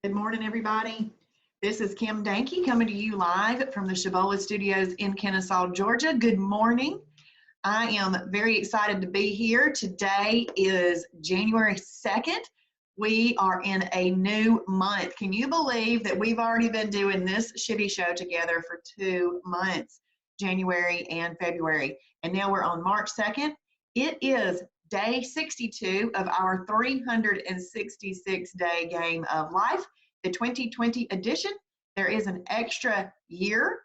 Good morning, everybody. This is Kim Danke coming to you live from the Shibby Studios in Kennesaw, Georgia. Good morning. I am very excited to be here. Today is January 2nd. We are in a new month. Can you believe that we've already been doing this Shibby Show together for 2 months, January and February, and now we're on March 2nd. It is day 62 of our 366-day game of life, the 2020 edition. There is an extra year,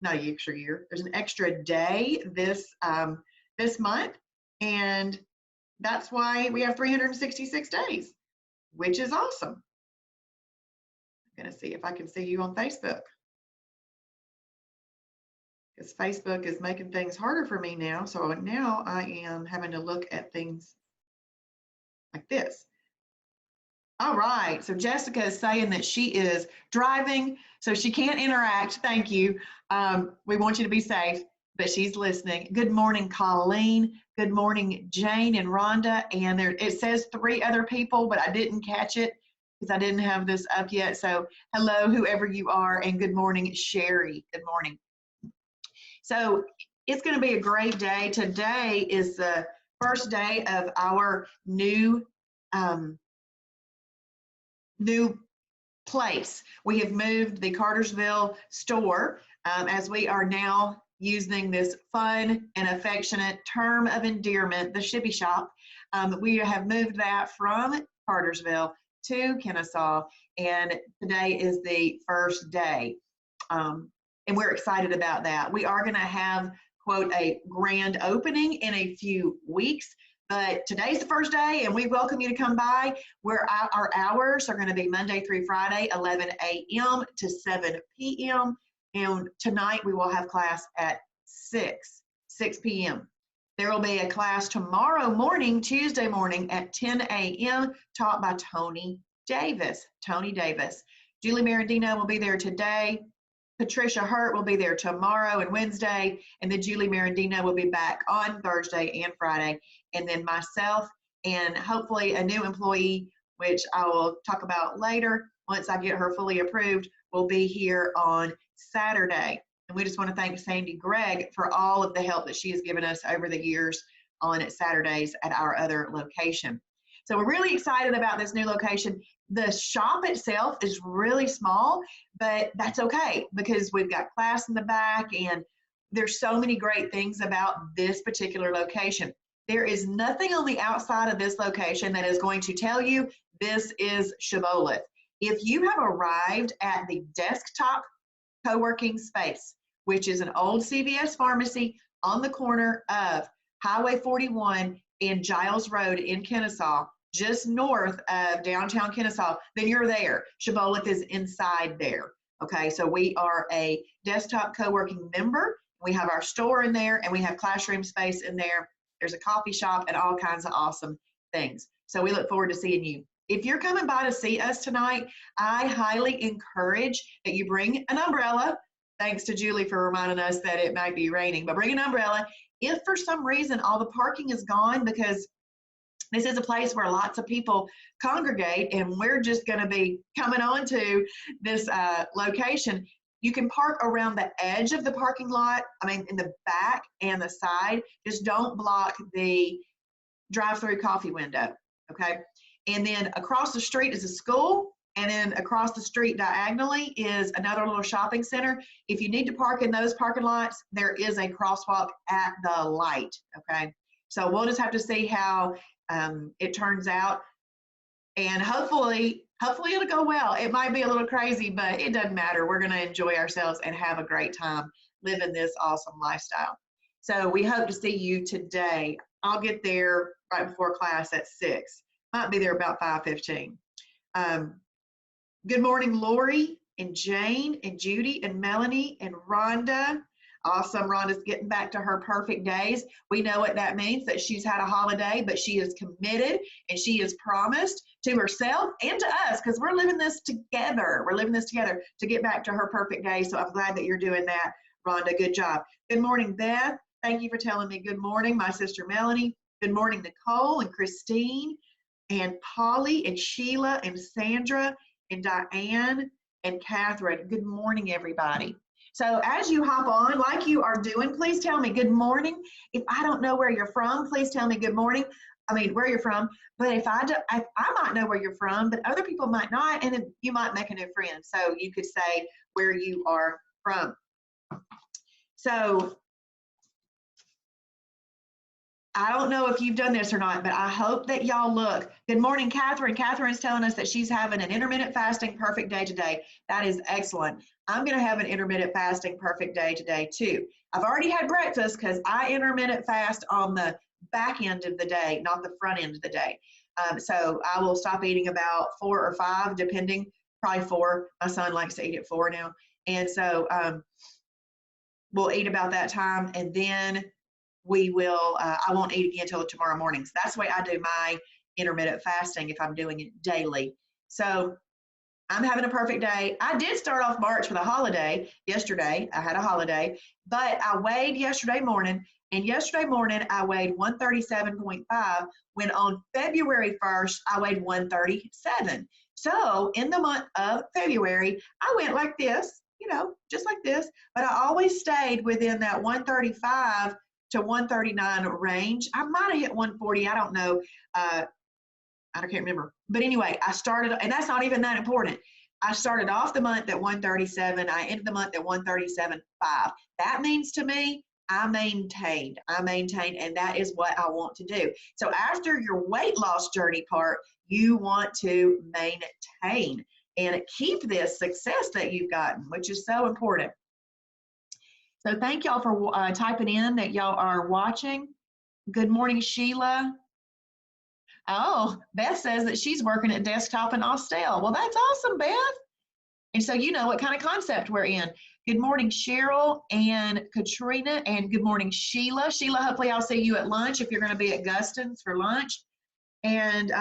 not an extra year, there's an extra day this month, and that's why we have 366 days, which is awesome. I'm gonna see if I can see you on Facebook, because Facebook is making things harder for me now. So now I am having to look at things like this. All right, so Jessica is saying that she is driving, so she can't interact. Thank you. We want you to be safe, but she's listening. Good morning, Colleen. Good morning, Jane and Rhonda. And there, it says 3 other people, but I didn't catch it because I didn't have this up yet. So hello, whoever you are, and good morning, Sherry. Good morning. So it's going to be a great day. Today is the first day of our new place. We have moved the Cartersville store as we are now using this fun and affectionate term of endearment, the Shibby Shop. We have moved that from Cartersville to Kennesaw, and today is the first day. And we're excited about that. We are going to have, quote, a grand opening in a few weeks. But today's the first day, and we welcome you to come by. Our hours are going to be Monday through Friday, 11 a.m. to 7 p.m. And tonight we will have class at 6 p.m. There will be a class tomorrow morning, Tuesday morning at 10 a.m. taught by Tony Davis. Julie Marandino will be there today. Patricia Hurt will be there tomorrow and Wednesday, and then Julie Marandino will be back on Thursday and Friday. And then myself and hopefully a new employee, which I will talk about later once I get her fully approved, will be here on Saturday. And we just want to thank Sandy Gregg for all of the help that she has given us over the years on Saturdays at our other location. So we're really excited about this new location. The shop itself is really small, but that's okay because we've got class in the back, and there's so many great things about this particular location. There is nothing on the outside of this location that is going to tell you this is Shibboleth. If you have arrived at the desktop co-working space, which is an old CVS pharmacy on the corner of Highway 41 and Giles Road in Kennesaw, just north of downtown Kennesaw, then you're there. Shibboleth is inside there. Okay, so we are a desktop co-working member. We have our store in there, and we have classroom space in there. There's a coffee shop and all kinds of awesome things. So we look forward to seeing you. If you're coming by to see us tonight, I highly encourage that you bring an umbrella. Thanks to Julie for reminding us that it might be raining, but bring an umbrella. If for some reason all the parking is gone, because this is a place where lots of people congregate, and we're just going to be coming on to this location, you can park around the edge of the parking lot, in the back and the side. Just don't block the drive-through coffee window, okay? And then across the street is a school, and then across the street diagonally is another little shopping center. If you need to park in those parking lots, there is a crosswalk at the light, okay? So we'll just have to see how it turns out, and hopefully it'll go well. It might be a little crazy, but it doesn't matter. We're going to enjoy ourselves and have a great time living this awesome lifestyle. So we hope to see you today. I'll get there right before class at 6. Might be there about 5:15. Good morning, Lori and Jane and Judy and Melanie and Rhonda. Awesome. Rhonda's getting back to her perfect days. We know what that means, that she's had a holiday, but she is committed, and she has promised to herself and to us, because we're living this together. We're living this together to get back to her perfect day. So I'm glad that you're doing that, Rhonda. Good job. Good morning, Beth. Thank you for telling me good morning. My sister Melanie. Good morning, Nicole and Christine and Polly and Sheila and Sandra and Diane and Catherine. Good morning, everybody. So as you hop on, like you are doing, please tell me good morning. If I don't know where you're from, please tell me good morning. I mean, where you're from. But if I might know where you're from, but other people might not, and then you might make a new friend. So you could say where you are from. So I don't know if you've done this or not, but I hope that y'all look. Good morning, Catherine. Catherine's telling us that she's having an intermittent fasting perfect day today. That is excellent. I'm going to have an intermittent fasting perfect day today too. I've already had breakfast because I intermittent fast on the back end of the day, not the front end of the day. So I will stop eating about 4 or 5, depending, probably 4. My son likes to eat at 4 now. And so we'll eat about that time, and then we will, I won't eat again until tomorrow morning. So that's the way I do my intermittent fasting if I'm doing it daily. So I'm having a perfect day. I did start off March with a holiday yesterday. I had a holiday, but I weighed yesterday morning, and yesterday morning I weighed 137.5, when on February 1st, I weighed 137. So in the month of February, I went like this, you know, just like this, but I always stayed within that 135 to 139 range. I might have hit 140. I don't know. I can't remember. But anyway, I started, and that's not even that important. I started off the month at 137. I ended the month at 137.5. That means to me, I maintained, and that is what I want to do. So after your weight loss journey part, you want to maintain and keep this success that you've gotten, which is so important. So thank y'all for typing in that y'all are watching. Good morning, Sheila. Oh, Beth says that she's working at desktop in Austell. Well, that's awesome, Beth. And so you know what kind of concept we're in. Good morning, Cheryl and Katrina, and good morning, Sheila. Sheila, hopefully I'll see you at lunch if you're going to be at Guston's for lunch. And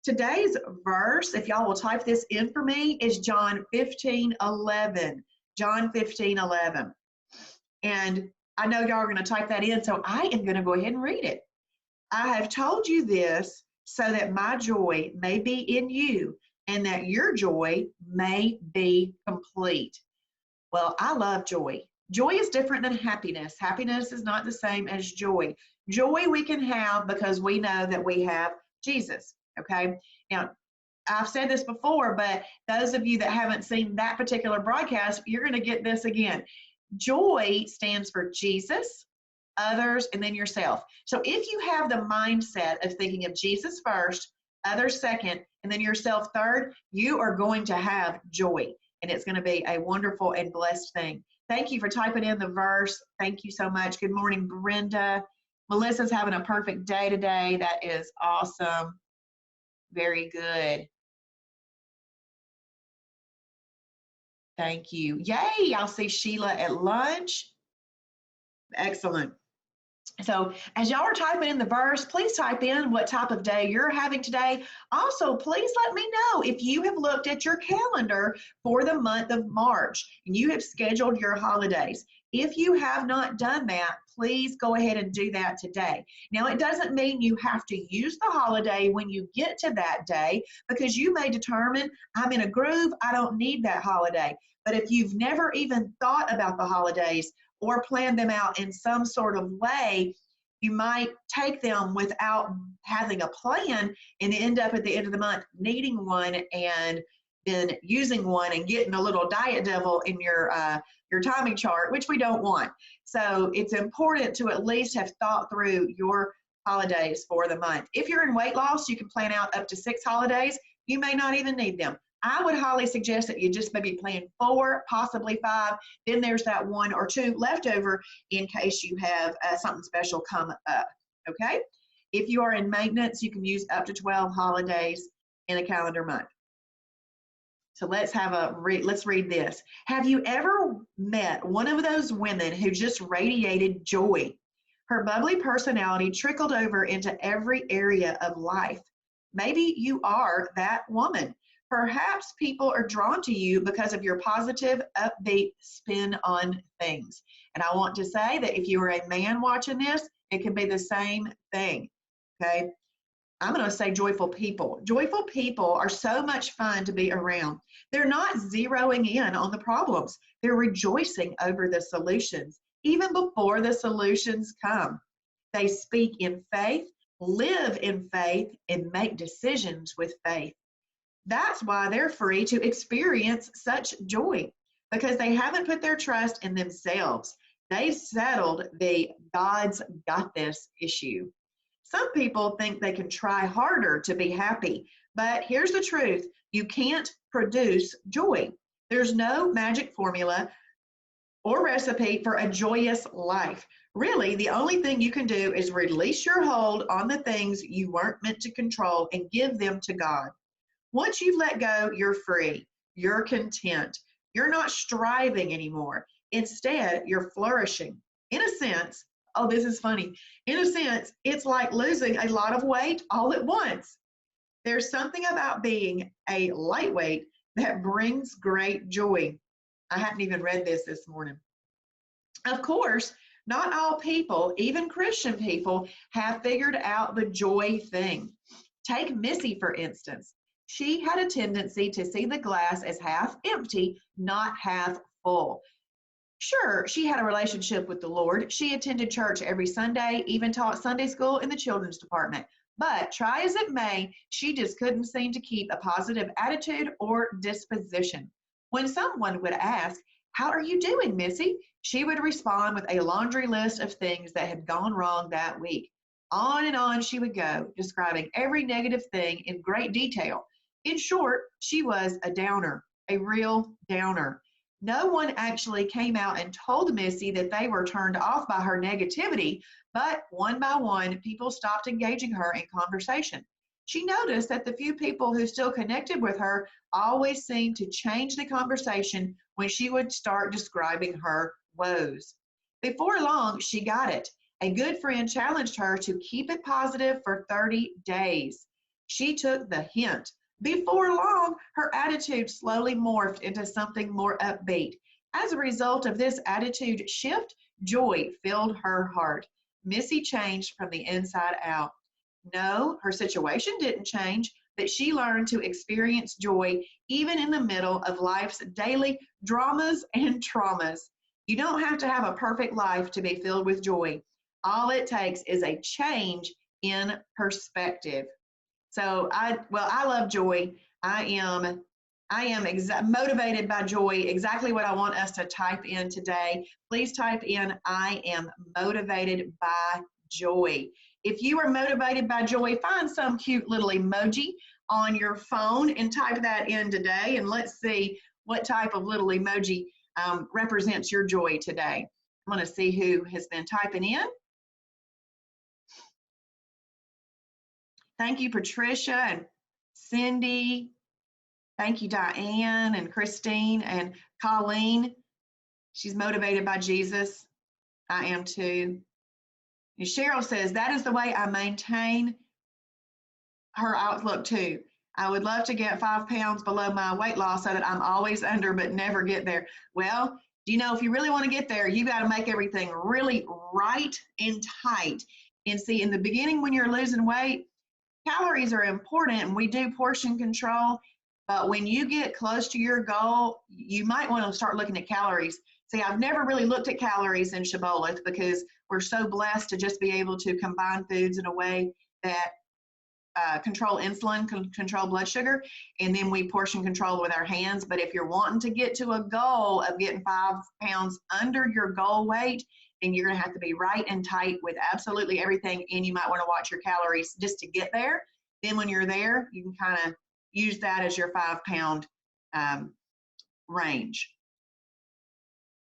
today's verse, if y'all will type this in for me, is John 15:11. John 15:11. And I know y'all are going to type that in, so I am going to go ahead and read it. I have told you this so that my joy may be in you and that your joy may be complete. Well, I love joy. Joy is different than happiness. Happiness is not the same as joy. Joy we can have because we know that we have Jesus, okay? Now, I've said this before, but those of you that haven't seen that particular broadcast, you're going to get this again. Joy stands for Jesus, others, and then yourself. So if you have the mindset of thinking of Jesus first, others second, and then yourself third, you are going to have joy, and it's going to be a wonderful and blessed thing. Thank you for typing in the verse. Thank you so much. Good morning, Brenda. Melissa's having a perfect day today. That is awesome. Very good. Thank you. Yay, I'll see Sheila at lunch. Excellent. So as y'all are typing in the verse, please type in what type of day you're having today. Also, please let me know if you have looked at your calendar for the month of March and you have scheduled your holidays. If you have not done that, please go ahead and do that today. Now, it doesn't mean you have to use the holiday when you get to that day, because you may determine, I'm in a groove, I don't need that holiday. But if you've never even thought about the holidays or plan them out in some sort of way, you might take them without having a plan and end up at the end of the month needing one and then using one and getting a little diet devil in your timing chart, which we don't want. So it's important to at least have thought through your holidays for the month. If you're in weight loss, you can plan out up to 6 holidays. You may not even need them. I would highly suggest that you just maybe plan 4, possibly 5. Then there's that 1 or 2 left over in case you have something special come up, okay? If you are in maintenance, you can use up to 12 holidays in a calendar month. So let's read this. Have you ever met one of those women who just radiated joy? Her bubbly personality trickled over into every area of life. Maybe you are that woman. Perhaps people are drawn to you because of your positive, upbeat spin on things. And I want to say that if you are a man watching this, it can be the same thing, okay? I'm going to say joyful people. Joyful people are so much fun to be around. They're not zeroing in on the problems. They're rejoicing over the solutions, even before the solutions come. They speak in faith, live in faith, and make decisions with faith. That's why they're free to experience such joy, because they haven't put their trust in themselves. They've settled the God's got this issue. Some people think they can try harder to be happy, but here's the truth. You can't produce joy. There's no magic formula or recipe for a joyous life. Really, the only thing you can do is release your hold on the things you weren't meant to control and give them to God. Once you've let go, you're free. You're content. You're not striving anymore. Instead, you're flourishing. In a sense, oh, this is funny. In a sense, it's like losing a lot of weight all at once. There's something about being a lightweight that brings great joy. I hadn't even read this morning. Of course, not all people, even Christian people, have figured out the joy thing. Take Missy, for instance. She had a tendency to see the glass as half empty, not half full. Sure, she had a relationship with the Lord. She attended church every Sunday, even taught Sunday school in the children's department. But try as it may, she just couldn't seem to keep a positive attitude or disposition. When someone would ask, "How are you doing, Missy?" she would respond with a laundry list of things that had gone wrong that week. On and on she would go, describing every negative thing in great detail. In short, she was a downer, a real downer. No one actually came out and told Missy that they were turned off by her negativity, but one by one, people stopped engaging her in conversation. She noticed that the few people who still connected with her always seemed to change the conversation when she would start describing her woes. Before long, she got it. A good friend challenged her to keep it positive for 30 days. She took the hint. Before long, her attitude slowly morphed into something more upbeat. As a result of this attitude shift, joy filled her heart. Missy changed from the inside out. No, her situation didn't change, but she learned to experience joy even in the middle of life's daily dramas and traumas. You don't have to have a perfect life to be filled with joy. All it takes is a change in perspective. So I love joy. I am motivated by joy. Exactly what I want us to type in today. Please type in, "I am motivated by joy." If you are motivated by joy, find some cute little emoji on your phone and type that in today. And let's see what type of little emoji represents your joy today. I'm going to see who has been typing in. Thank you, Patricia and Cindy. Thank you, Diane and Christine and Colleen. She's motivated by Jesus. I am too. And Cheryl says, "That is the way I maintain her outlook too. I would love to get 5 pounds below my weight loss so that I'm always under but never get there." Well, you know, if you really want to get there, you got to make everything really right and tight. And see, in the beginning when you're losing weight, calories are important and we do portion control, but when you get close to your goal, you might want to start looking at calories. See, I've never really looked at calories in Shibboleth because we're so blessed to just be able to combine foods in a way that control insulin, control blood sugar, and then we portion control with our hands. But if you're wanting to get to a goal of getting 5 pounds under your goal weight, then you're going to have to be right and tight with absolutely everything, and you might want to watch your calories just to get there. Then when you're there, you can kind of use that as your 5 pound range.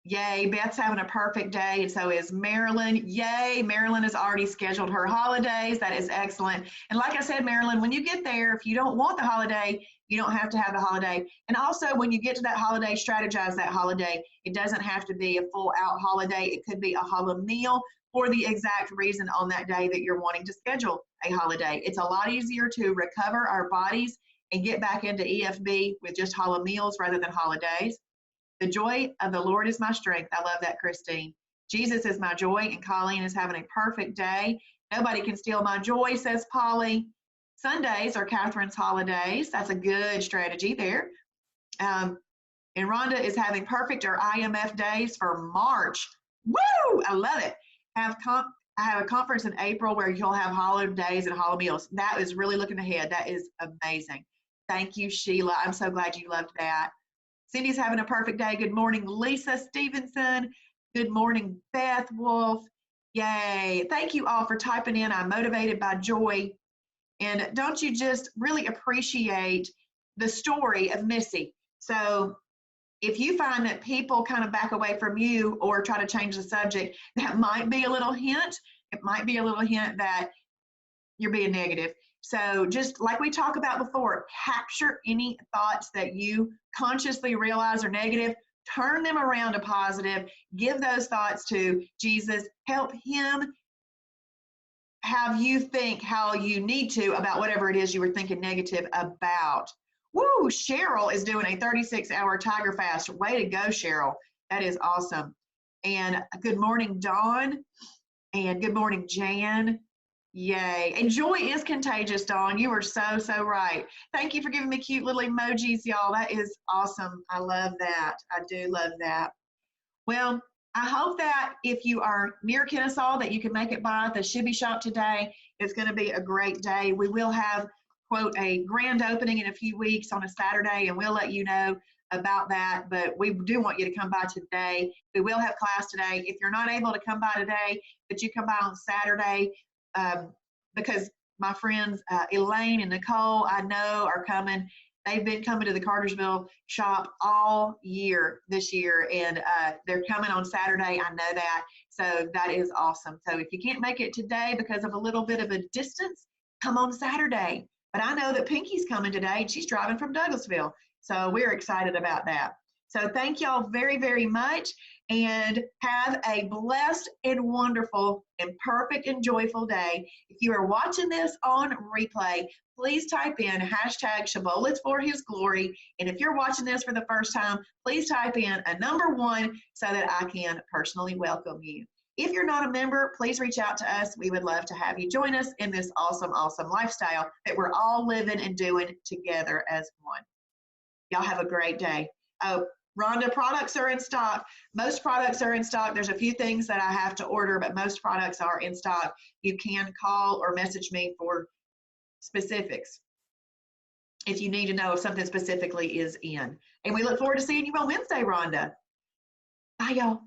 Yay, Beth's having a perfect day, and so is Marilyn. Yay, Marilyn has already scheduled her holidays. That is excellent. And like I said, Marilyn, when you get there, if you don't want the holiday, you don't have to have the holiday. And also, when you get to that holiday, strategize that holiday. It doesn't have to be a full out holiday. It could be a holiday meal for the exact reason on that day that you're wanting to schedule a holiday. It's a lot easier to recover our bodies and get back into EFB with just holiday meals rather than holidays. The joy of the Lord is my strength. I love that, Christine. Jesus is my joy, and Colleen is having a perfect day. Nobody can steal my joy, says Polly. Sundays are Catherine's holidays. That's a good strategy there. And Rhonda is having perfect or IMF days for March. Woo! I love it. I have a conference in April where you'll have holidays and holiday meals. That is really looking ahead. That is amazing. Thank you, Sheila. I'm so glad you loved that. Cindy's having a perfect day. Good morning, Lisa Stevenson. Good morning, Beth Wolf. Yay. Thank you all for typing in. I'm motivated by joy. And don't you just really appreciate the story of Missy? So if you find that people kind of back away from you or try to change the subject, that might be a little hint. It might be a little hint that you're being negative. So just like we talked about before, capture any thoughts that you consciously realize are negative, turn them around to positive, give those thoughts to Jesus, help him have you think how you need to about whatever it is you were thinking negative about. Woo, Cheryl is doing a 36-hour tiger fast. Way to go, Cheryl. That is awesome. And good morning, Dawn. And good morning, Jan. Yay. And joy is contagious, Dawn. You are so, so right. Thank you for giving me cute little emojis, y'all. That is awesome. I love that. I do love that. Well, I hope that if you are near Kennesaw that you can make it by the Shibby Shop today. It's going to be a great day. We will have, quote, a grand opening in a few weeks on a Saturday, and we'll let you know about that, but we do want you to come by today. We will have class today. If you're not able to come by today, but you come by on Saturday, because my friends Elaine and Nicole, I know, are coming. They've been coming to the Cartersville shop all year this year, and they're coming on Saturday. I know that. So that is awesome. So if you can't make it today because of a little bit of a distance, come on Saturday. But I know that Pinky's coming today, and she's driving from Douglasville. So we're excited about that. So thank y'all very, very much, and have a blessed and wonderful and perfect and joyful day. If you are watching this on replay, please type in hashtag Shibboleth for his glory. And if you're watching this for the first time, please type in a number 1 so that I can personally welcome you. If you're not a member, please reach out to us. We would love to have you join us in this awesome, awesome lifestyle that we're all living and doing together as one. Y'all have a great day. Oh, Rhonda, products are in stock. Most products are in stock. There's a few things that I have to order, but most products are in stock. You can call or message me for specifics if you need to know if something specifically is in. And we look forward to seeing you on Wednesday, Rhonda. Bye, y'all.